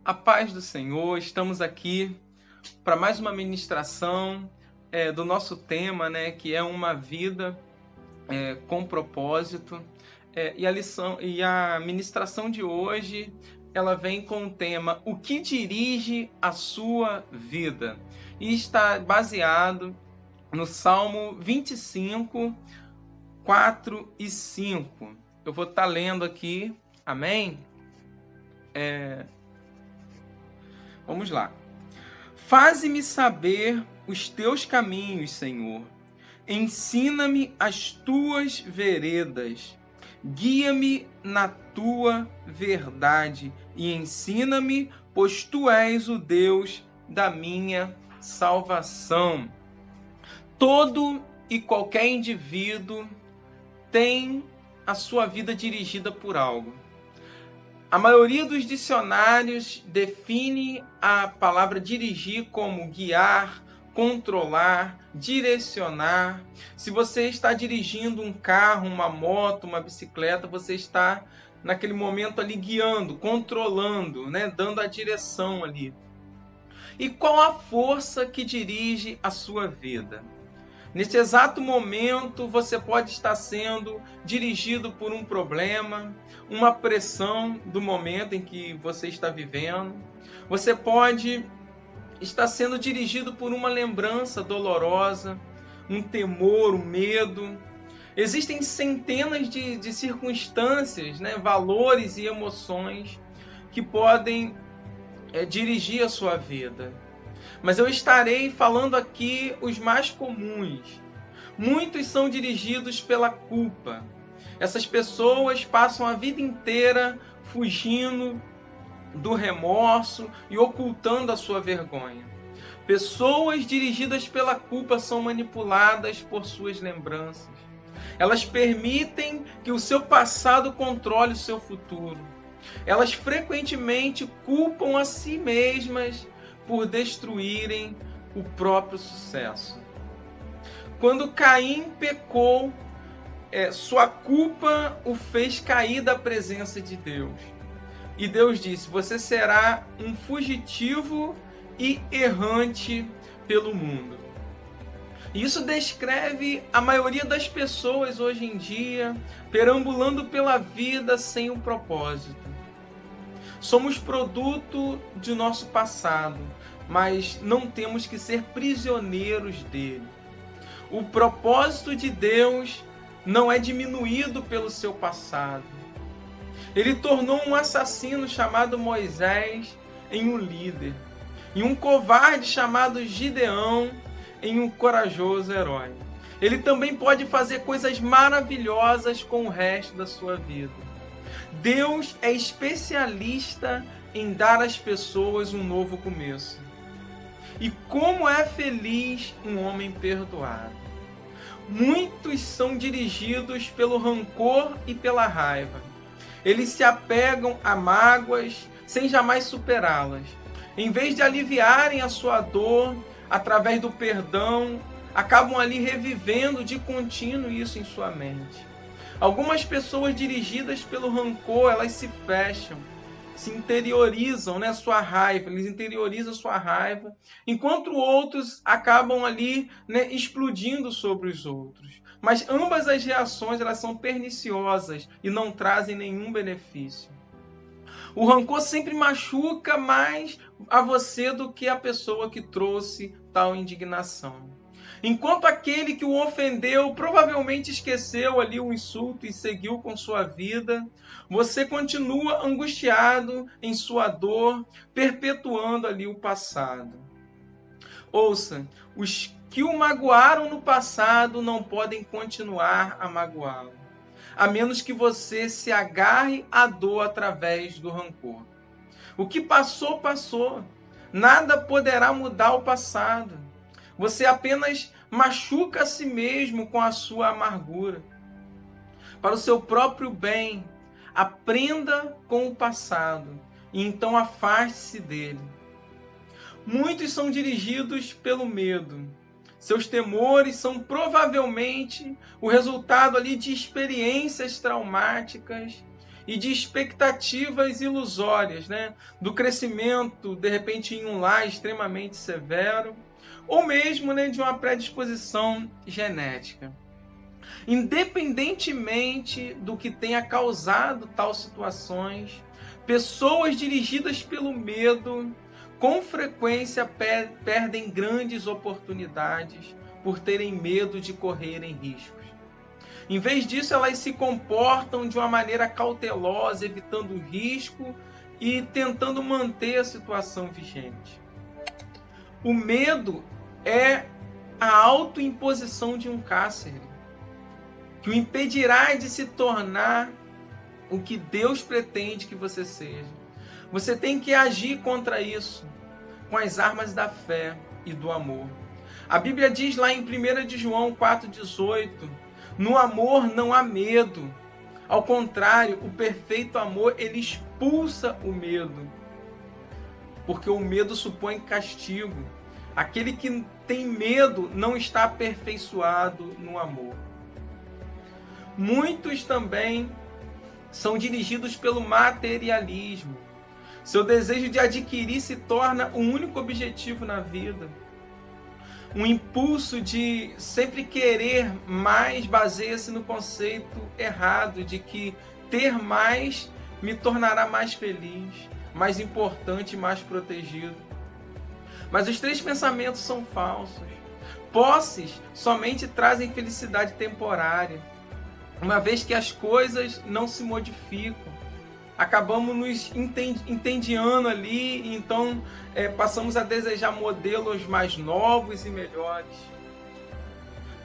A paz do Senhor, estamos aqui para mais uma ministração do nosso tema, né, que é uma vida com propósito. E a ministração de hoje, ela vem com o tema O que dirige a sua vida? E está baseado no Salmo 25, 4 e 5. Eu vou estar lendo aqui, amém? Vamos lá. Faze-me saber os teus caminhos, Senhor. Ensina-me as tuas veredas. Guia-me na tua verdade e ensina-me, pois tu és o Deus da minha salvação. Todo e qualquer indivíduo tem a sua vida dirigida por algo. A maioria dos dicionários define a palavra dirigir como guiar, controlar, direcionar. Se você está dirigindo um carro, uma moto, uma bicicleta, você está naquele momento ali guiando, controlando, né? Dando a direção ali. E qual a força que dirige a sua vida? Neste exato momento, você pode estar sendo dirigido por um problema, uma pressão do momento em que você está vivendo. Você pode estar sendo dirigido por uma lembrança dolorosa, um temor, um medo. Existem centenas de circunstâncias, né, valores e emoções que podem dirigir a sua vida. Mas eu estarei falando aqui os mais comuns. Muitos são dirigidos pela culpa. Essas pessoas passam a vida inteira fugindo do remorso e ocultando a sua vergonha. Pessoas dirigidas pela culpa são manipuladas por suas lembranças. Elas permitem que o seu passado controle o seu futuro. Elas frequentemente culpam a si mesmas por destruírem o próprio sucesso. Quando Caim pecou, sua culpa o fez cair da presença de Deus. E Deus disse: você será um fugitivo e errante pelo mundo. Isso descreve a maioria das pessoas hoje em dia, perambulando pela vida sem um propósito. Somos produto de nosso passado, mas não temos que ser prisioneiros dele. O propósito de Deus não é diminuído pelo seu passado. Ele tornou um assassino chamado Moisés em um líder, e um covarde chamado Gideão em um corajoso herói. Ele também pode fazer coisas maravilhosas com o resto da sua vida. Deus é especialista em dar às pessoas um novo começo. E como é feliz um homem perdoado. Muitos são dirigidos pelo rancor e pela raiva. Eles se apegam a mágoas sem jamais superá-las. Em vez de aliviarem a sua dor através do perdão, acabam ali revivendo de contínuo isso em sua mente. Algumas pessoas dirigidas pelo rancor, elas se fecham, se interiorizam, né, sua raiva, eles interiorizam sua raiva, enquanto outros acabam ali, né, explodindo sobre os outros. Mas ambas as reações, elas são perniciosas e não trazem nenhum benefício. O rancor sempre machuca mais a você do que a pessoa que trouxe tal indignação. Enquanto aquele que o ofendeu provavelmente esqueceu ali o insulto e seguiu com sua vida, você continua angustiado em sua dor, perpetuando ali o passado. Ouça, os que o magoaram no passado não podem continuar a magoá-lo, a menos que você se agarre à dor através do rancor. O que passou, passou. Nada poderá mudar o passado. Você apenas machuca a si mesmo com a sua amargura. Para o seu próprio bem, aprenda com o passado e então afaste-se dele. Muitos são dirigidos pelo medo. Seus temores são provavelmente o resultado ali de experiências traumáticas e de expectativas ilusórias, né? Do crescimento, de repente, em um lar extremamente severo, ou mesmo, né, de uma predisposição genética. Independentemente do que tenha causado tais situações, pessoas dirigidas pelo medo com frequência perdem grandes oportunidades por terem medo de correrem riscos. Em vez disso, elas se comportam de uma maneira cautelosa, evitando o risco e tentando manter a situação vigente. O medo é a autoimposição de um cárcere, que o impedirá de se tornar o que Deus pretende que você seja. Você tem que agir contra isso com as armas da fé e do amor. A Bíblia diz lá em 1 de João 4,18, no amor não há medo. Ao contrário, o perfeito amor, ele expulsa o medo. Porque o medo supõe castigo. Aquele que tem medo não está aperfeiçoado no amor. Muitos também são dirigidos pelo materialismo. Seu desejo de adquirir se torna o único objetivo na vida. Um impulso de sempre querer mais baseia-se no conceito errado de que ter mais me tornará mais feliz, mais importante e mais protegido. Mas os três pensamentos são falsos. Posses somente trazem felicidade temporária, uma vez que as coisas não se modificam. Acabamos nos entediando ali, e então passamos a desejar modelos mais novos e melhores.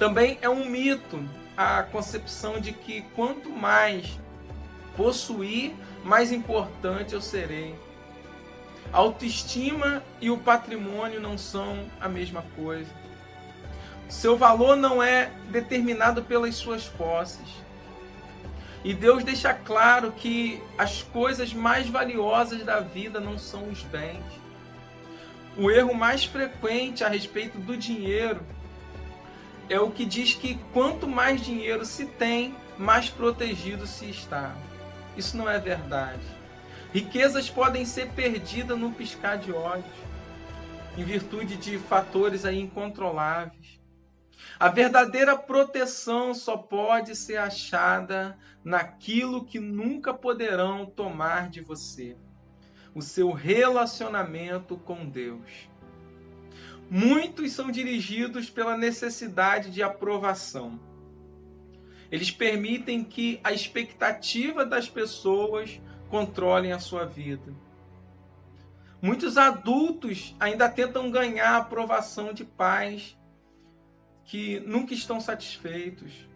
Também é um mito a concepção de que quanto mais possuir, mais importante eu serei. A autoestima e o patrimônio não são a mesma coisa. Seu valor não é determinado pelas suas posses. E Deus deixa claro que as coisas mais valiosas da vida não são os bens. O erro mais frequente a respeito do dinheiro é o que diz que quanto mais dinheiro se tem, mais protegido se está. Isso não é verdade. Riquezas podem ser perdidas num piscar de olhos, em virtude de fatores aí incontroláveis. A verdadeira proteção só pode ser achada naquilo que nunca poderão tomar de você: o seu relacionamento com Deus. Muitos são dirigidos pela necessidade de aprovação. Eles permitem que a expectativa das pessoas controlem a sua vida. Muitos adultos ainda tentam ganhar a aprovação de pais que nunca estão satisfeitos.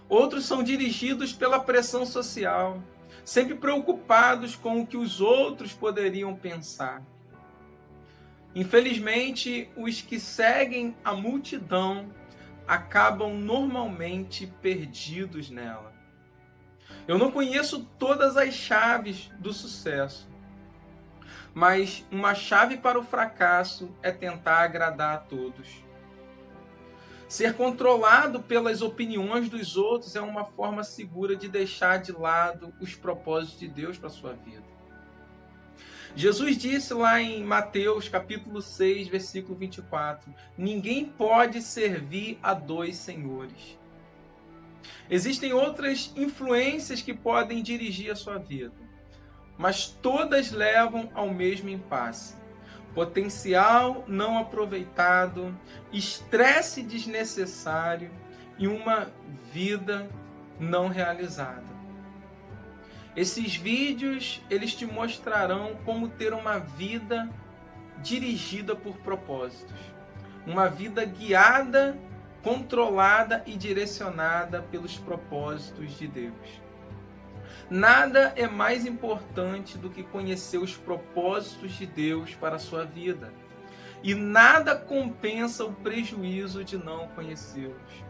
Outros são dirigidos pela pressão social, sempre preocupados com o que os outros poderiam pensar. Infelizmente, os que seguem a multidão acabam normalmente perdidos nela. Eu não conheço todas as chaves do sucesso, mas uma chave para o fracasso é tentar agradar a todos. Ser controlado pelas opiniões dos outros é uma forma segura de deixar de lado os propósitos de Deus para a sua vida. Jesus disse lá em Mateus capítulo 6, versículo 24, ninguém pode servir a dois senhores. Existem outras influências que podem dirigir a sua vida, mas todas levam ao mesmo impasse. Potencial não aproveitado, estresse desnecessário e uma vida não realizada. Esses vídeos, eles te mostrarão como ter uma vida dirigida por propósitos. Uma vida guiada, controlada e direcionada pelos propósitos de Deus. Nada é mais importante do que conhecer os propósitos de Deus para a sua vida. E nada compensa o prejuízo de não conhecê-los.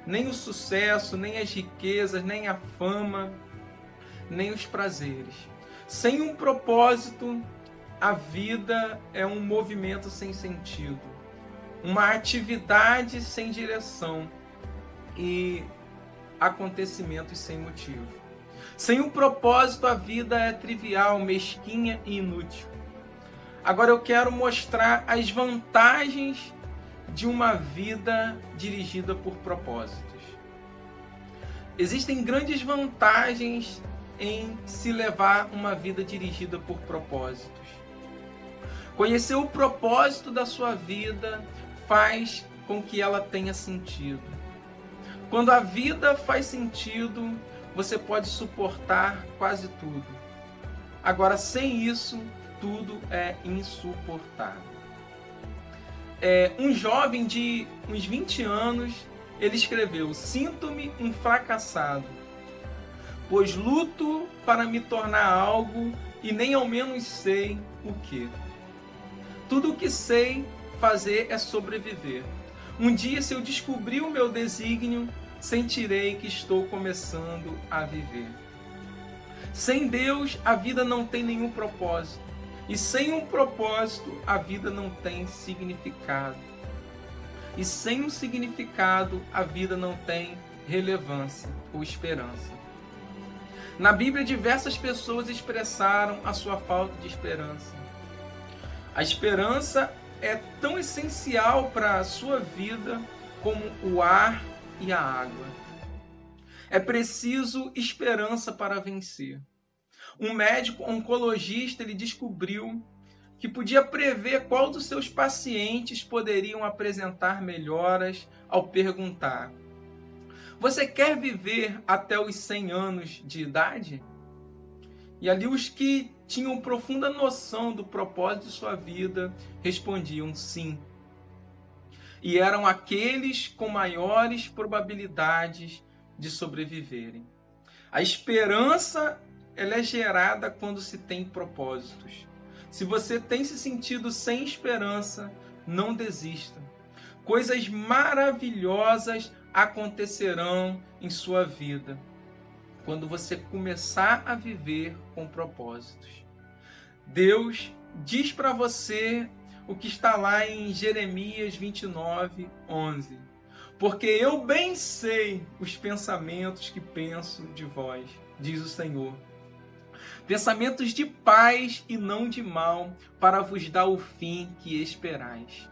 Nem o sucesso, nem as riquezas, nem a fama, nem os prazeres. Sem um propósito, a vida é um movimento sem sentido. Uma atividade sem direção e acontecimentos sem motivo. Sem um propósito, a vida é trivial, mesquinha e inútil. Agora eu quero mostrar as vantagens de uma vida dirigida por propósitos. Existem grandes vantagens em se levar uma vida dirigida por propósitos. Conhecer o propósito da sua vida faz com que ela tenha sentido. Quando a vida faz sentido, você pode suportar quase tudo. Agora, sem isso, tudo é insuportável. Um jovem de uns 20 anos, ele escreveu: "Sinto-me um fracassado, pois luto para me tornar algo e nem ao menos sei o que. Tudo o que sei fazer é sobreviver. Um dia, se eu descobrir o meu desígnio, sentirei que estou começando a viver." Sem Deus, a vida não tem nenhum propósito. E sem um propósito, a vida não tem significado. E sem um significado, a vida não tem relevância ou esperança. Na Bíblia, diversas pessoas expressaram a sua falta de esperança. A esperança é tão essencial para a sua vida como o ar e a água. É preciso esperança para vencer. Um médico oncologista, ele descobriu que podia prever qual dos seus pacientes poderiam apresentar melhoras ao perguntar: "Você quer viver até os 100 anos de idade?" E ali os que tinham profunda noção do propósito de sua vida respondiam sim. E eram aqueles com maiores probabilidades de sobreviverem. A esperança, ela é gerada quando se tem propósitos. Se você tem se sentido sem esperança, não desista. Coisas maravilhosas acontecerão em sua vida quando você começar a viver com propósitos. Deus diz para você o que está lá em Jeremias 29:11. "Porque eu bem sei os pensamentos que penso de vós, diz o Senhor. Pensamentos de paz e não de mal, para vos dar o fim que esperais."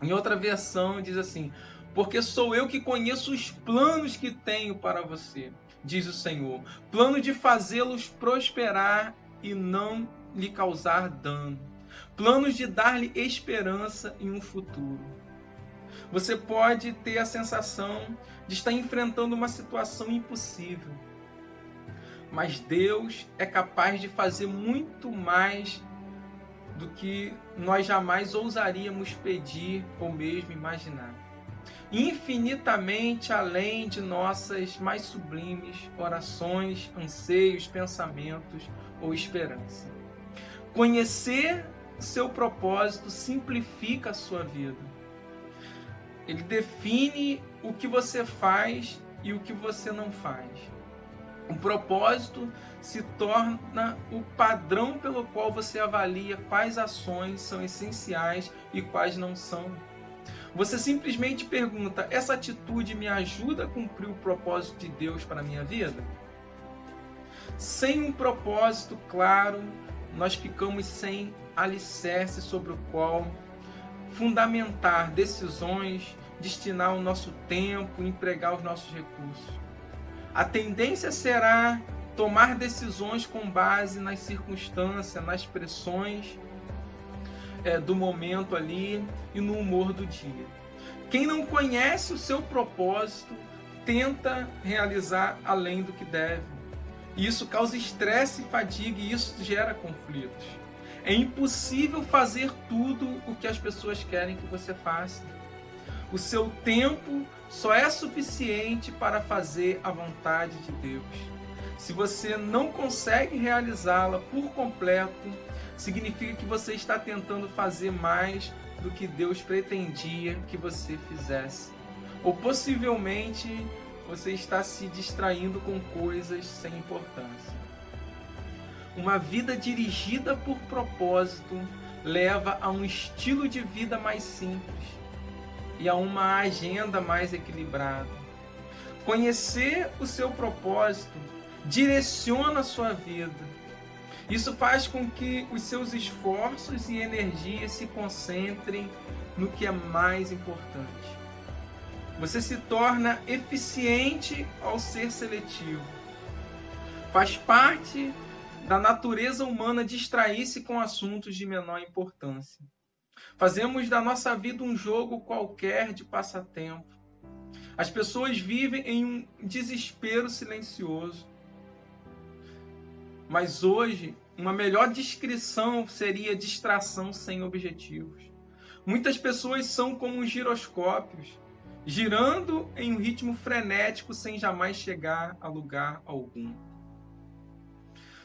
Em outra versão diz assim: "Porque sou eu que conheço os planos que tenho para você, diz o Senhor, plano de fazê-los prosperar e não lhe causar dano, planos de dar-lhe esperança em um futuro." Você pode ter a sensação de estar enfrentando uma situação impossível, mas Deus é capaz de fazer muito mais do que nós jamais ousaríamos pedir ou mesmo imaginar. Infinitamente além de nossas mais sublimes orações, anseios, pensamentos ou esperança. Conhecer seu propósito simplifica a sua vida. Ele define o que você faz e o que você não faz. O propósito se torna o padrão pelo qual você avalia quais ações são essenciais e quais não são. Você simplesmente pergunta: essa atitude me ajuda a cumprir o propósito de Deus para a minha vida? Sem um propósito claro, nós ficamos sem alicerce sobre o qual fundamentar decisões, destinar o nosso tempo, empregar os nossos recursos. A tendência será tomar decisões com base nas circunstâncias, nas pressões do momento ali e no humor do dia. Quem não conhece o seu propósito tenta realizar além do que deve. Isso causa estresse e fadiga e isso gera conflitos. É impossível fazer tudo o que as pessoas querem que você faça. O seu tempo só é suficiente para fazer a vontade de Deus. Se você não consegue realizá-la por completo, significa que você está tentando fazer mais do que Deus pretendia que você fizesse. Ou possivelmente você está se distraindo com coisas sem importância. Uma vida dirigida por propósito leva a um estilo de vida mais simples e a uma agenda mais equilibrada. Conhecer o seu propósito direciona a sua vida. Isso faz com que os seus esforços e energias se concentrem no que é mais importante. Você se torna eficiente ao ser seletivo. Faz parte da natureza humana distrair-se com assuntos de menor importância. Fazemos da nossa vida um jogo qualquer de passatempo. As pessoas vivem em um desespero silencioso. Mas hoje, uma melhor descrição seria distração sem objetivos. Muitas pessoas são como giroscópios, girando em um ritmo frenético sem jamais chegar a lugar algum.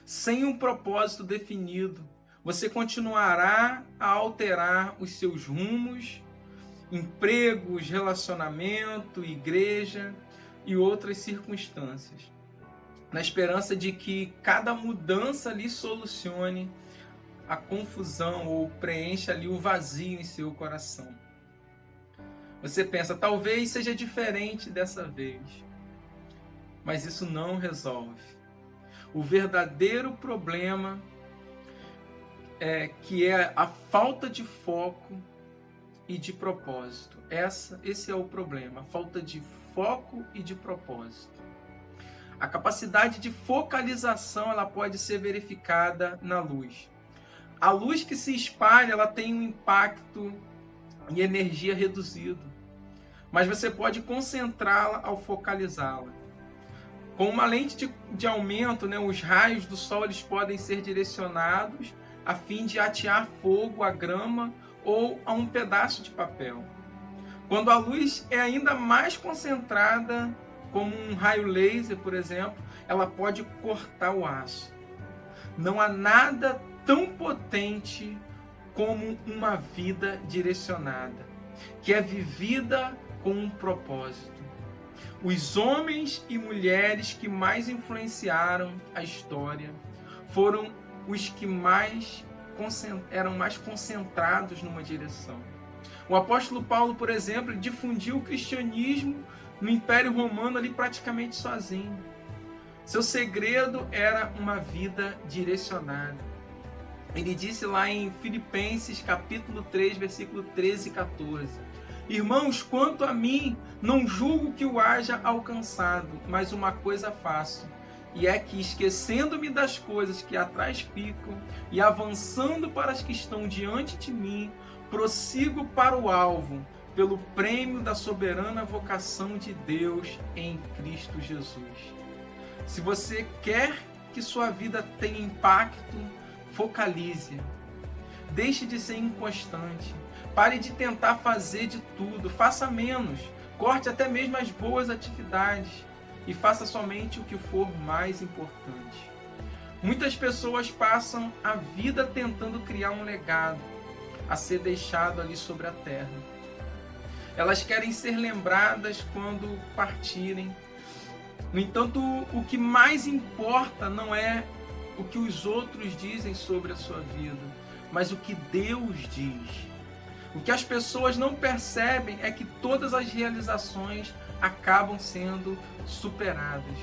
Sem um propósito definido, você continuará a alterar os seus rumos, empregos, relacionamento, igreja e outras circunstâncias, na esperança de que cada mudança lhe solucione a confusão ou preencha ali o vazio em seu coração. Você pensa, talvez seja diferente dessa vez, mas isso não resolve. O verdadeiro problema que é a falta de foco e de propósito. Esse é o problema, a falta de foco e de propósito. A capacidade de focalização ela pode ser verificada na luz. A luz que se espalha ela tem um impacto e energia reduzido, mas você pode concentrá-la ao focalizá-la. Com uma lente de aumento, os raios do sol eles podem ser direcionados a fim de atear fogo à grama ou a um pedaço de papel. Quando a luz é ainda mais concentrada, como um raio laser, por exemplo, ela pode cortar o aço. Não há nada tão potente como uma vida direcionada, que é vivida com um propósito. Os homens e mulheres que mais influenciaram a história foram os que eram mais concentrados numa direção. O apóstolo Paulo, por exemplo, difundiu o cristianismo no Império Romano ali praticamente sozinho. Seu segredo era uma vida direcionada. Ele disse lá em Filipenses capítulo 3, versículo 13 e 14: Irmãos, quanto a mim, não julgo que o haja alcançado, mas uma coisa faço, e é que, esquecendo-me das coisas que atrás ficam e avançando para as que estão diante de mim, prossigo para o alvo, pelo prêmio da soberana vocação de Deus em Cristo Jesus. Se você quer que sua vida tenha impacto, focalize. Deixe de ser inconstante. Pare de tentar fazer de tudo. Faça menos. Corte até mesmo as boas atividades. E faça somente o que for mais importante. Muitas pessoas passam a vida tentando criar um legado a ser deixado ali sobre a terra. Elas querem ser lembradas quando partirem. No entanto, o que mais importa não é o que os outros dizem sobre a sua vida, mas o que Deus diz. O que as pessoas não percebem é que todas as realizações acabam sendo superadas.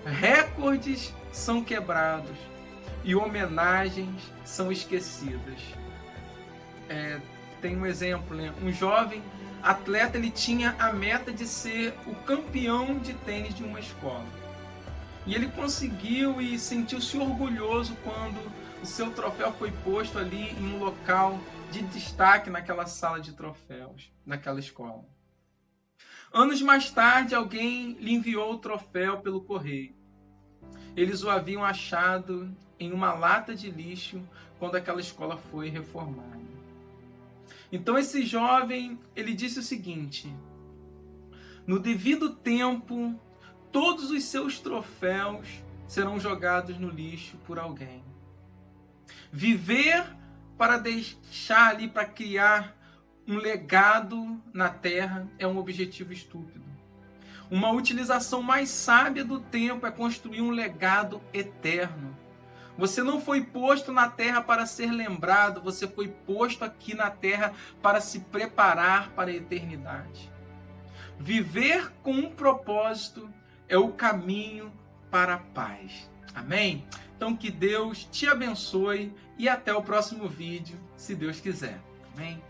Recordes são quebrados e homenagens são esquecidas. Tem um exemplo, um jovem atleta, ele tinha a meta de ser o campeão de tênis de uma escola. E ele conseguiu e sentiu-se orgulhoso quando o seu troféu foi posto ali em um local de destaque naquela sala de troféus, naquela escola. Anos mais tarde, alguém lhe enviou o troféu pelo correio. Eles o haviam achado em uma lata de lixo quando aquela escola foi reformada. Então esse jovem, ele disse o seguinte: no devido tempo, todos os seus troféus serão jogados no lixo por alguém. Viver para deixar ali, para criar um legado na terra é um objetivo estúpido. Uma utilização mais sábia do tempo é construir um legado eterno. Você não foi posto na terra para ser lembrado, você foi posto aqui na terra para se preparar para a eternidade. Viver com um propósito é o caminho para a paz. Amém? Então que Deus te abençoe e até o próximo vídeo, se Deus quiser. Amém?